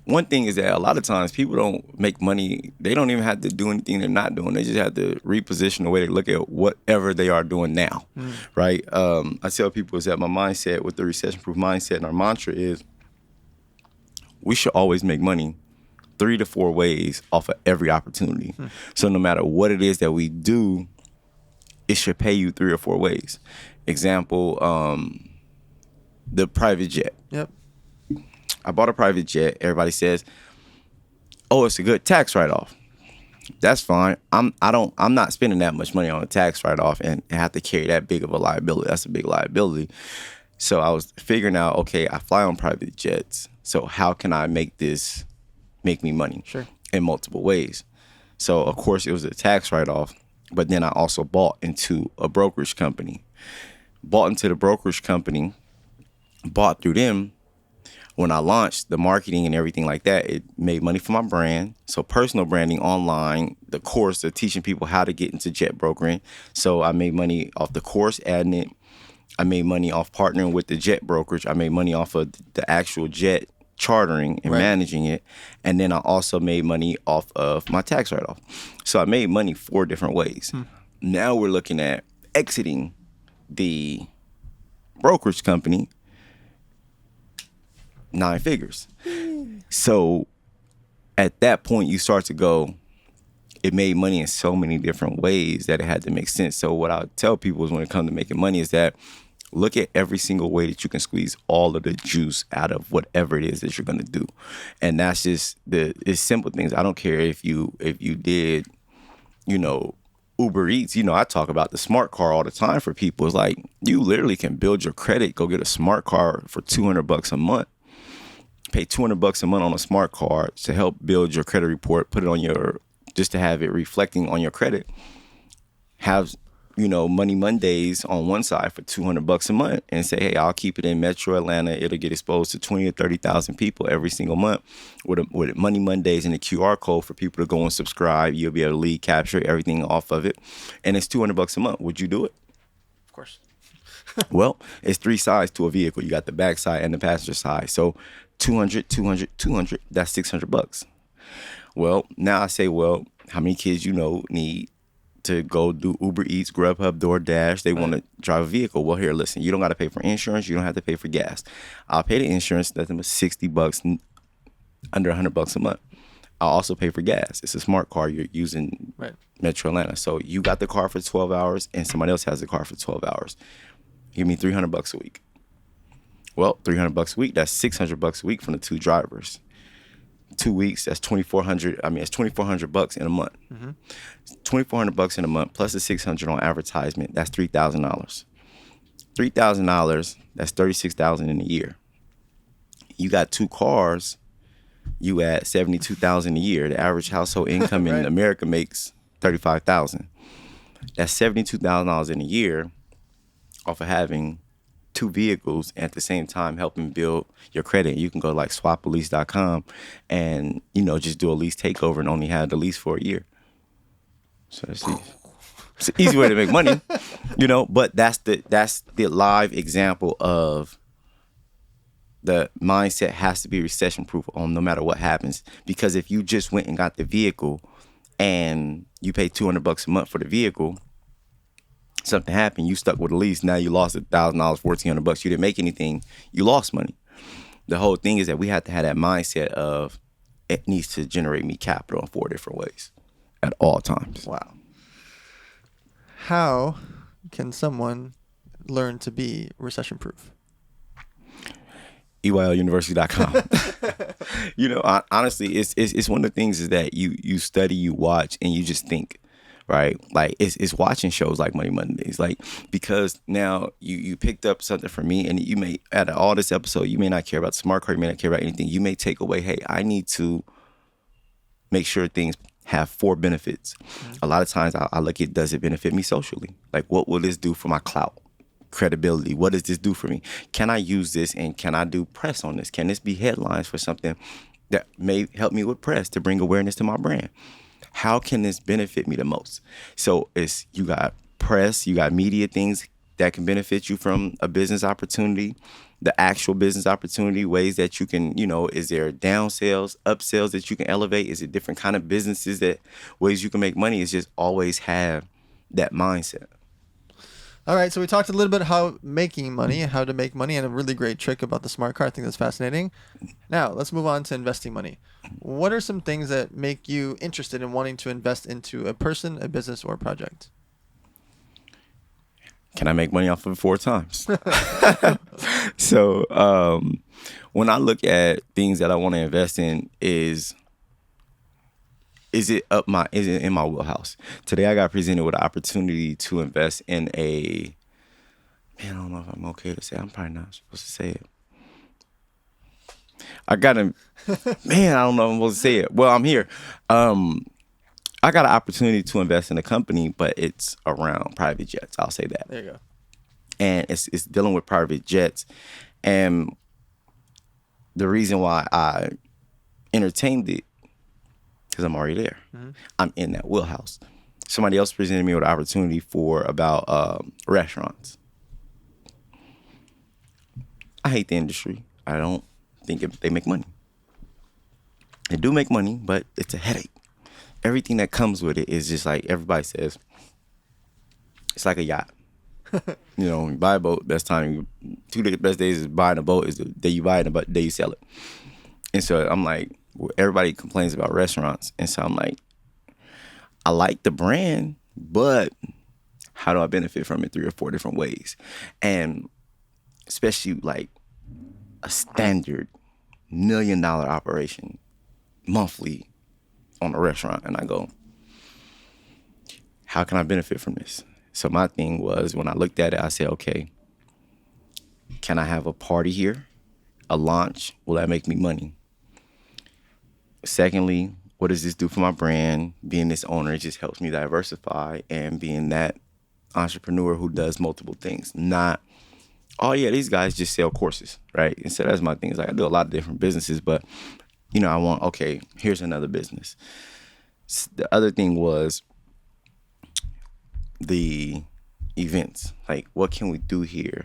one thing is that a lot of times people don't make money. They don't even have to do anything they're not doing. They just have to reposition the way they look at whatever they are doing now, right? I tell people is that my mindset with the recession-proof mindset and our mantra is we should always make money 3 to 4 ways off of every opportunity. So no matter what it is that we do, it should pay you 3 or 4 ways. Example, the private jet. Yep. I bought a private jet. Everybody says, "Oh, it's a good tax write-off." That's fine. I'm not spending that much money on a tax write-off and have to carry that big of a liability. That's a big liability. So I was figuring out, okay, I fly on private jets. So how can I make this make me money? Sure. In multiple ways. So of course it was a tax write-off, but then I also bought into a brokerage company. Bought into the brokerage company, bought through them. When I launched the marketing and everything like that, it made money for my brand. So personal branding online, the course of teaching people how to get into jet brokering. So I made money off the course, adding it. I made money off partnering with the jet brokerage. I made money off of the actual jet chartering and managing it. And then I also made money off of my tax write-off. So I made money 4 different ways. Now we're looking at exiting the brokerage company, 9 figures. So at that point, you start to go, it made money in so many different ways that it had to make sense. So what I tell people is when it comes to making money is that look at every single way that you can squeeze all of the juice out of whatever it is that you're going to do. And that's just it's simple things. I don't care if you did, Uber Eats. I talk about the smart car all the time for people. It's like you literally can build your credit, go get a smart car for $200 a month. Pay $200 a month on a smart card to help build your credit report, put it on just to have it reflecting on your credit. Have, Money Mondays on one side for $200 a month and say, hey, I'll keep it in Metro Atlanta. It'll get exposed to 20 or 30,000 people every single month with Money Mondays and the QR code for people to go and subscribe. You'll be able to lead capture everything off of it. And it's $200 a month. Would you do it? Of course. Well, it's 3 sides to a vehicle. You got the back side and the passenger side. So 200, 200, 200, that's $600. Well, now I say, well, how many kids need to go do Uber Eats, Grubhub, DoorDash? They want to drive a vehicle. Well, here, listen, you don't got to pay for insurance. You don't have to pay for gas. I'll pay the insurance, nothing but $60, under $100 a month. I'll also pay for gas. It's a smart car. You're using Metro Atlanta. So you got the car for 12 hours and somebody else has the car for 12 hours. Give me $300 a week. Well, $300 a week, that's $600 a week from the 2 drivers. 2 weeks, that's $2,400. It's $2,400 in a month. $2,400 in a month plus the $600 on advertisement. That's $3,000. $3,000. That's $36,000 in a year. You got 2 cars. You add $72,000 a year. The average household income in America makes $35,000. That's $72,000 in a year off of having 2 vehicles and at the same time helping build your credit. You can go like swapalease.com and just do a lease takeover and only have the lease for a year. So it's an easy way to make money, but that's the live example of the mindset has to be recession proof on no matter what happens. Because if you just went and got the vehicle and you pay $200 a month for the vehicle, something happened, you stuck with a lease, now you lost $1,000, $1,400. You didn't make anything, you lost money. The whole thing is that we have to have that mindset of it needs to generate me capital in 4 different ways at all times. Wow. How can someone learn to be recession proof? EYLUniversity.com. Honestly, it's one of the things is that you study, you watch, and you just think. Right, like it's watching shows like Money Mondays, like because now you picked up something from me, and you may out of all this episode, you may not care about the smart card, you may not care about anything. You may take away, hey, I need to make sure things have 4 benefits. A lot of times I look at, does it benefit me socially? Like, what will this do for my clout, credibility? What does this do for me? Can I use this and can I do press on this? Can this be headlines for something that may help me with press to bring awareness to my brand? How can this benefit me the most? So you got press, you got media things. that can benefit you from a business opportunity, the actual business opportunity, ways that you can, is there down sales, up sales that you can elevate? Is it different kind of businesses ways you can make money? Is just always have that mindset. All right, so we talked a little bit how making money, how to make money, and a really great trick about the smart car. I think that's fascinating. Now, let's move on to investing money. What are some things that make you interested in wanting to invest into a person, a business, or a project? Can I make money off of it 4 times? So when I look at things that I want to invest in, is it in my wheelhouse? Today I got presented with an opportunity to invest in I don't know if I'm okay to say it. I'm probably not supposed to say it. I don't know if I'm supposed to say it. Well, I'm here. I got an opportunity to invest in a company, but it's around private jets. I'll say that. There you go. And it's dealing with private jets. And the reason why I entertained it, because I'm already there. Mm-hmm. I'm in that wheelhouse. Somebody else presented me with an opportunity about restaurants. I hate the industry. I don't think they make money. They do make money, but it's a headache. Everything that comes with it is just like everybody says, it's like a yacht. You buy a boat, best time, 2 best days is buying a boat is the day you buy it and the day you sell it. And so I'm like, everybody complains about restaurants. And so I'm like, I like the brand, but how do I benefit from it 3 or 4 different ways? And especially like a standard $1 million operation monthly on a restaurant. And I go, how can I benefit from this? So my thing was, when I looked at it, I said, okay, can I have a party here? A launch? Will that make me money? Secondly, what does this do for my brand? Being this owner, it just helps me diversify, and being that entrepreneur who does multiple things. Not, oh yeah, these guys just sell courses, right? And so that's my thing. It's like I do a lot of different businesses, but I want, okay, here's another business. The other thing was the events. Like, what can we do here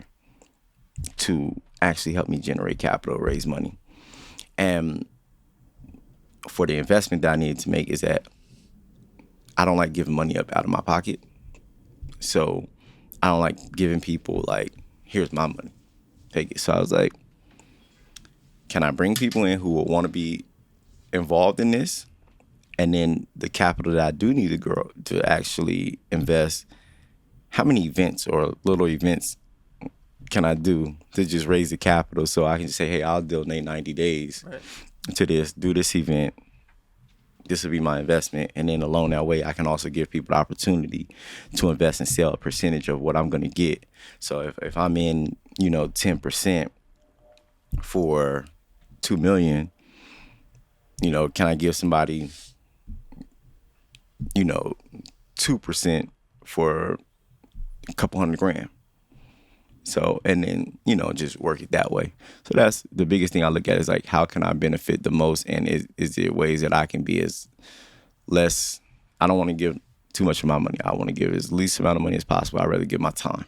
to actually help me generate capital, raise money? And for the investment that I needed to make is that I don't like giving money up out of my pocket. So I don't like giving people like, here's my money, take it. So I was like, can I bring people in who will want to be involved in this? And then the capital that I do need to grow to actually invest, how many events or little events can I do to just raise the capital so I can just say, hey, I'll donate 90 days to this, do this event. This will be my investment. And then along that way, I can also give people the opportunity to invest and sell a percentage of what I'm going to get. So if I'm in, 10% for $2 million, can I give somebody, 2% for a couple $100,000? So, and then, just work it that way. So that's the biggest thing I look at is like, how can I benefit the most? And is there ways that I can be as less, I don't want to give too much of my money. I want to give as least amount of money as possible. I'd rather give my time.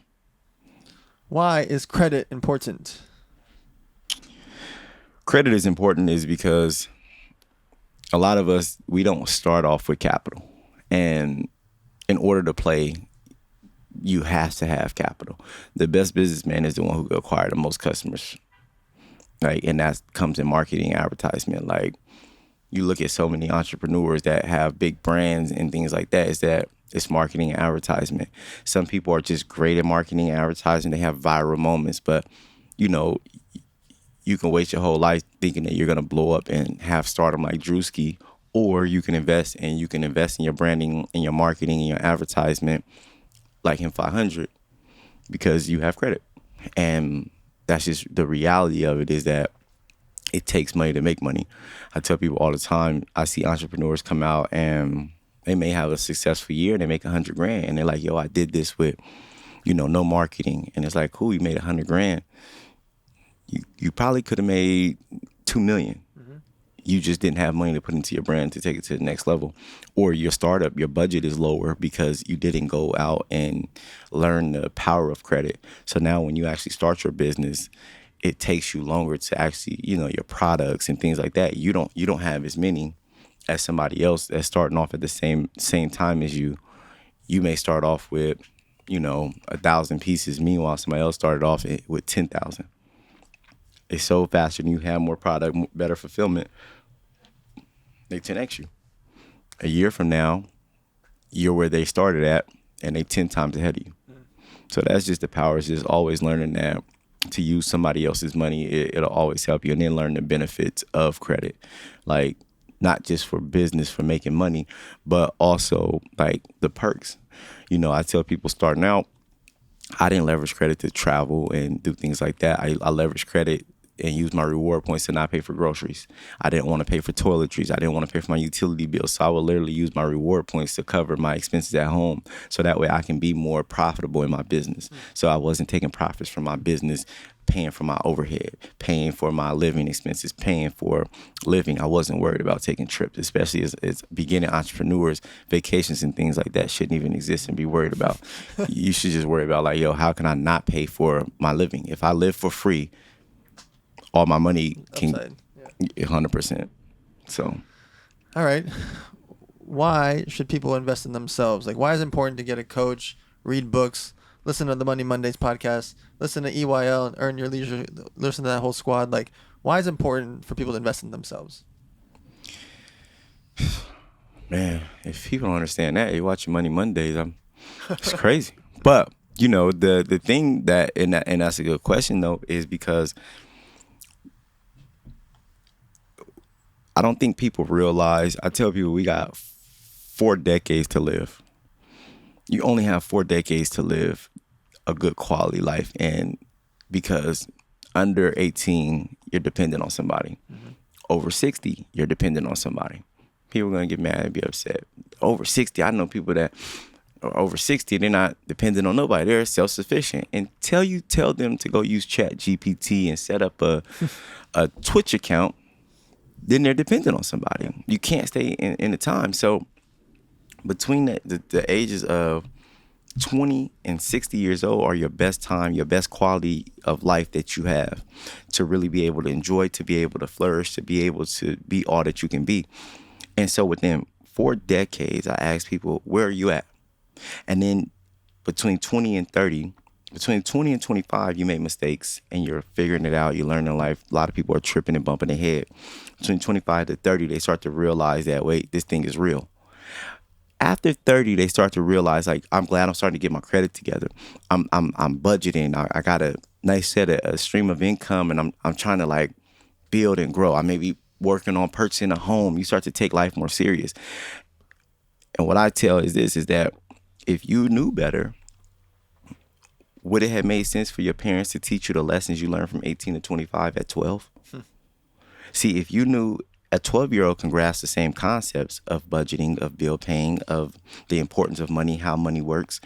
Why is credit important? Credit is important is because a lot of us, we don't start off with capital. And in order to play, you have to have capital. The best businessman is the one who can acquire the most customers, right? And that comes in marketing and advertisement. Like, you look at so many entrepreneurs that have big brands and things like that, is that it's marketing and advertisement. Some people are just great at marketing and advertising. They have viral moments, but, you can waste your whole life thinking that you're going to blow up and have stardom like Drewski, or you can invest in your branding and your marketing and your advertisement like Him500 because you have credit. And that's just the reality of it, is that it takes money to make money. I tell people all the time, I see entrepreneurs come out and they may have a successful year and they make $100,000 and they're like, yo, I did this with, no marketing. And it's like, cool, you made $100,000. You probably could have made $2 million. Mm-hmm. You just didn't have money to put into your brand to take it to the next level. Or your startup, your budget is lower because you didn't go out and learn the power of credit. So now when you actually start your business, it takes you longer to actually, your products and things like that. You don't have as many as somebody else that's starting off at the same time as you. You may start off with, 1,000 pieces. Meanwhile, somebody else started off with 10,000. They sold faster than you, have more product, better fulfillment. They 10x you. A year from now, you're where they started at, and they 10 times ahead of you. So that's just the power. It's just always learning that to use somebody else's money, it'll always help you. And then learn the benefits of credit. Like, not just for business, for making money, but also like the perks. I tell people starting out, I didn't leverage credit to travel and do things like that. I leveraged credit and use my reward points to not pay for groceries. I didn't want to pay for toiletries. I didn't want to pay for my utility bills. So I would literally use my reward points to cover my expenses at home. So that way I can be more profitable in my business. So I wasn't taking profits from my business, paying for my overhead, paying for my living expenses, paying for living. I wasn't worried about taking trips, especially as beginning entrepreneurs. Vacations and things like that shouldn't even exist and be worried about. You should just worry about how can I not pay for my living? If I live for free, all my money can, Upside, 100%. So, all right. Why should people invest in themselves? Like, why is it important to get a coach, read books, listen to the Money Mondays podcast, listen to EYL and Earn Your Leisure, listen to that whole squad? Like, why is it important for people to invest in themselves? Man, if people don't understand that, you watching Money Mondays, it's crazy. But, the thing and that's a good question, though, is because I don't think people realize, I tell people we got 4 decades to live. You only have 4 decades to live a good quality life. And because under 18, you're dependent on somebody. Mm-hmm. Over 60, you're dependent on somebody. People are going to get mad and be upset. Over 60, I know people that are over 60, they're not dependent on nobody. They're self-sufficient. Until you tell them to go use ChatGPT and set up a Twitch account, then they're dependent on somebody. You can't stay in the time. So between the ages of 20 and 60 years old are your best time, your best quality of life that you have to really be able to enjoy, to be able to flourish, to be able to be all that you can be. And so within 4 decades, I ask people, where are you at? And then between 20 and 30, between 20 and 25, you make mistakes and you're figuring it out. You're learning life. A lot of people are tripping and bumping their head. Between 25 to 30, they start to realize that, wait, this thing is real. After 30, they start to realize, like, I'm glad I'm starting to get my credit together. I'm budgeting. I got a nice set of a stream of income, and I'm trying to like build and grow. I may be working on purchasing a home. You start to take life more serious. And what I tell is that if you knew better, would it have made sense for your parents to teach you the lessons you learned from 18 to 25 at 12? See, if you knew a 12-year-old can grasp the same concepts of budgeting, of bill paying, of the importance of money, how money works,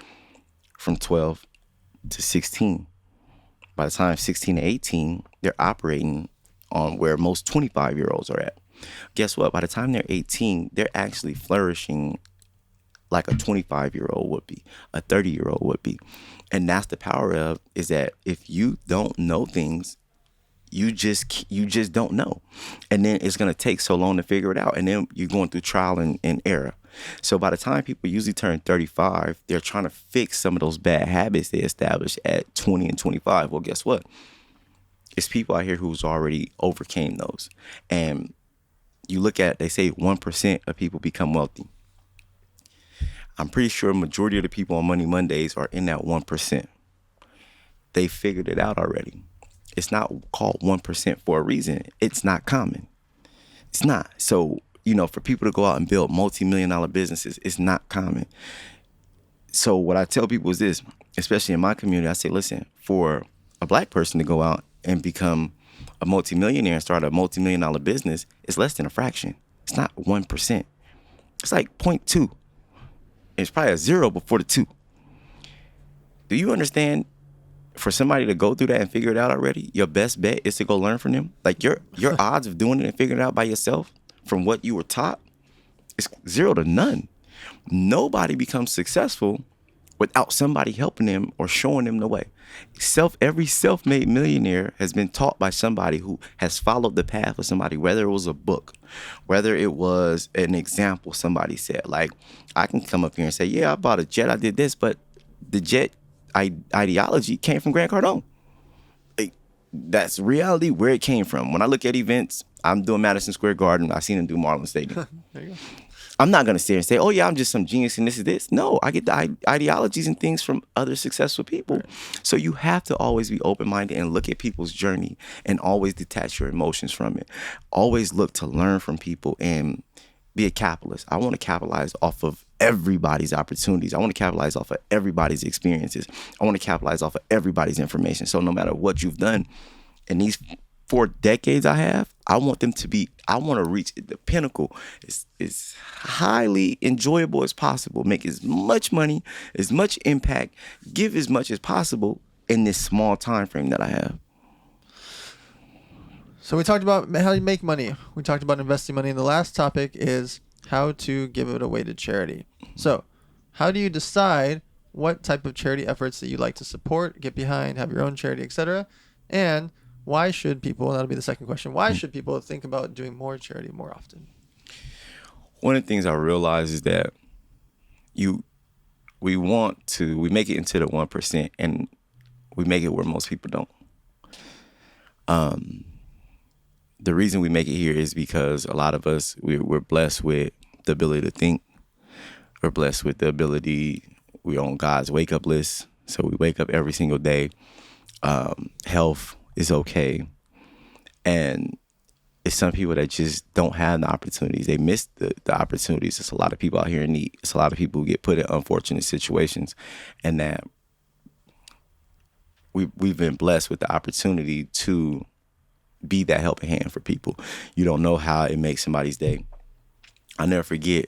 from 12 to 16. By the time 16 to 18, they're operating on where most 25-year-olds are at. Guess what? By the time they're 18, they're actually flourishing like a 25-year-old would be, a 30-year-old would be. And that's the power of, is that if you don't know things, you just don't know. And then it's going to take so long to figure it out. And then you're going through trial and error. So by the time people usually turn 35, they're trying to fix some of those bad habits they established at 20 and 25. Well, guess what? It's people out here who's already overcame those. And you look at, they say 1% of people become wealthy. I'm pretty sure a majority of the people on Money Mondays are in that 1%. They figured it out already. It's not called 1% for a reason. It's not common. It's not. So, for people to go out and build multi-million-dollar businesses, it's not common. So what I tell people is this, especially in my community, I say, listen, for a black person to go out and become a multi-millionaire and start a multi-million-dollar business, it's less than a fraction. It's not 1%. It's like 0.2. It's probably a 0 before the 2. Do you understand for somebody to go through that and figure it out already, your best bet is to go learn from them. Like your odds of doing it and figuring it out by yourself from what you were taught is 0 to none. Nobody becomes successful without somebody helping them or showing them the way. Every self-made millionaire has been taught by somebody who has followed the path of somebody, whether it was a book, whether it was an example somebody said. Like, I can come up here and say, yeah, I bought a jet, I did this, but the jet ideology came from Grant Cardone. Like, that's reality where it came from. When I look at events, I'm doing Madison Square Garden, I seen him do Marlin Stadium. There you go. I'm not going to sit here and say, oh, yeah, I'm just some genius and this is this. No, I get the ideologies and things from other successful people. Right. So you have to always be open-minded and look at people's journey and always detach your emotions from it. Always look to learn from people and be a capitalist. I want to capitalize off of everybody's opportunities. I want to capitalize off of everybody's experiences. I want to capitalize off of everybody's information. So no matter what you've done in these 4 decades I want to reach the pinnacle as highly enjoyable as possible, make as much money, as much impact, give as much as possible in this small time frame that I have. So we talked about how you make money. We talked about investing money. And the last topic is how to give it away to charity. So how do you decide what type of charity efforts that you like to support, get behind, have your own charity, etc.? And why should people, and that'll be the second question, why should people think about doing more charity more often? One of the things I realize is that we make it into the 1% and we make it where most people don't. The reason we make it here is because a lot of us, we're blessed with the ability to think. We're blessed with the ability, we're on God's wake up list. So we wake up every single day. Health is okay. And it's some people that just don't have the opportunities. They miss the opportunities. There's a lot of people out here in need. It's a lot of people who get put in unfortunate situations, and that we've been blessed with the opportunity to be that helping hand for people. You don't know how it makes somebody's day. I'll never forget,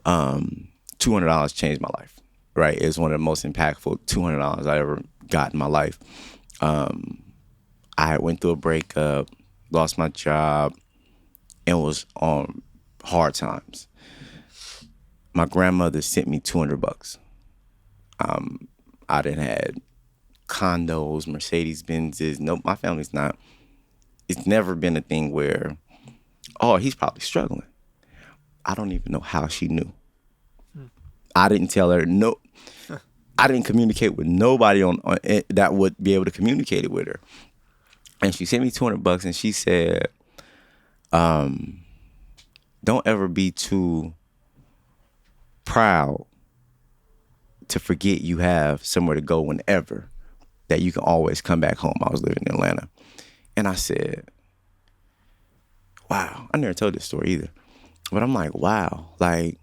$200 changed my life, right? It's one of the most impactful $200 I ever got in my life. I went through a breakup, lost my job, and was on hard times. My grandmother sent me $200. I done had condos, Mercedes-Benzes. No, my family's not. It's never been a thing where, oh, he's probably struggling. I don't even know how she knew. I didn't tell her no. I didn't communicate with nobody on that would be able to communicate it with her. And she sent me $200 and she said, don't ever be too proud to forget you have somewhere to go whenever, that you can always come back home. I was living in Atlanta. And I said, wow, I never told this story either. But I'm like, wow, like,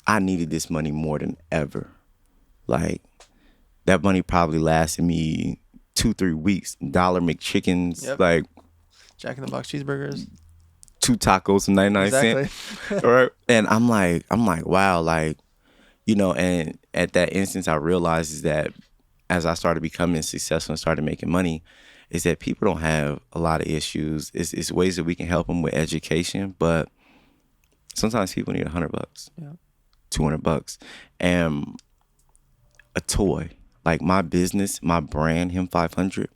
I needed this money more than ever. Like, that money probably lasted me 2-3 weeks. $1 McChickens, yep. Like Jack in the Box cheeseburgers, 2 tacos for 99 exactly. cents. All right. And I'm like, wow, like, you know, and at that instance, I realized is that as I started becoming successful and started making money, is that people don't have a lot of issues. It's ways that we can help them with education, but sometimes people need $100, yeah. $200, and a toy. Like my business, my brand, Him500,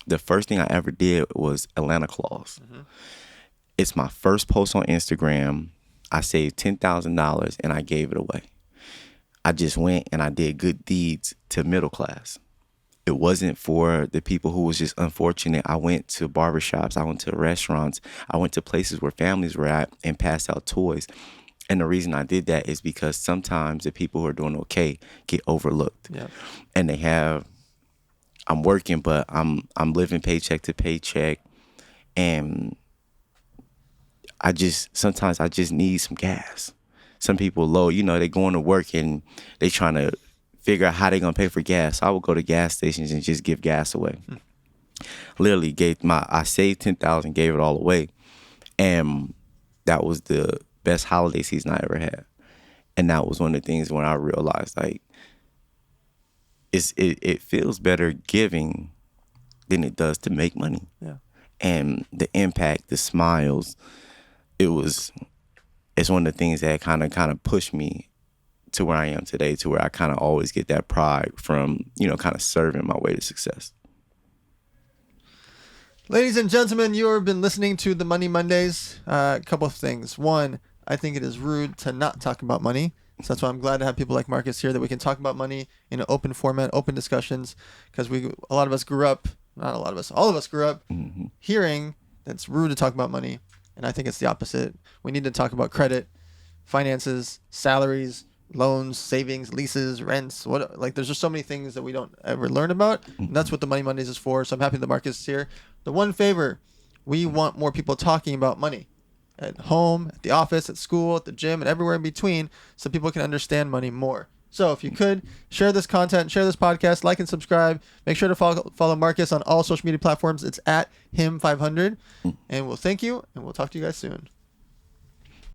the first thing I ever did was Atlanta Claus. Mm-hmm. It's my first post on Instagram. I saved $10,000 and I gave it away. I just went and I did good deeds to middle class. It wasn't for the people who was just unfortunate. I went to barbershops. I went to restaurants. I went to places where families were at and passed out toys. And the reason I did that is because sometimes the people who are doing okay get overlooked. Yep. And I'm working, but I'm living paycheck to paycheck. And sometimes I just need some gas. Some people they going to work and they trying to figure out how they going to pay for gas. So I would go to gas stations and just give gas away. Literally I saved $10,000, gave it all away. And that was the best holiday season I ever had. And that was one of the things when I realized, like, it feels better giving than it does to make money. Yeah. And the impact, the smiles, it's one of the things that kind of pushed me to where I am today, to where I kind of always get that pride from, kind of serving my way to success. Ladies and gentlemen, you have been listening to the Money Mondays. A couple of things. One, I think it is rude to not talk about money. So that's why I'm glad to have people like Marcus here, that we can talk about money in an open format, open discussions, because all of us grew up hearing that it's rude to talk about money. And I think it's the opposite. We need to talk about credit, finances, salaries, loans, savings, leases, rents. There's just so many things that we don't ever learn about. And that's what the Money Mondays is for. So I'm happy that Marcus is here. The one favor, we want more people talking about money at home, at the office, at school, at the gym, and everywhere in between, so people can understand money more. So if you could, share this content, share this podcast, like and subscribe. Make sure to follow Marcus on all social media platforms. It's at Him500. And we'll thank you, and we'll talk to you guys soon.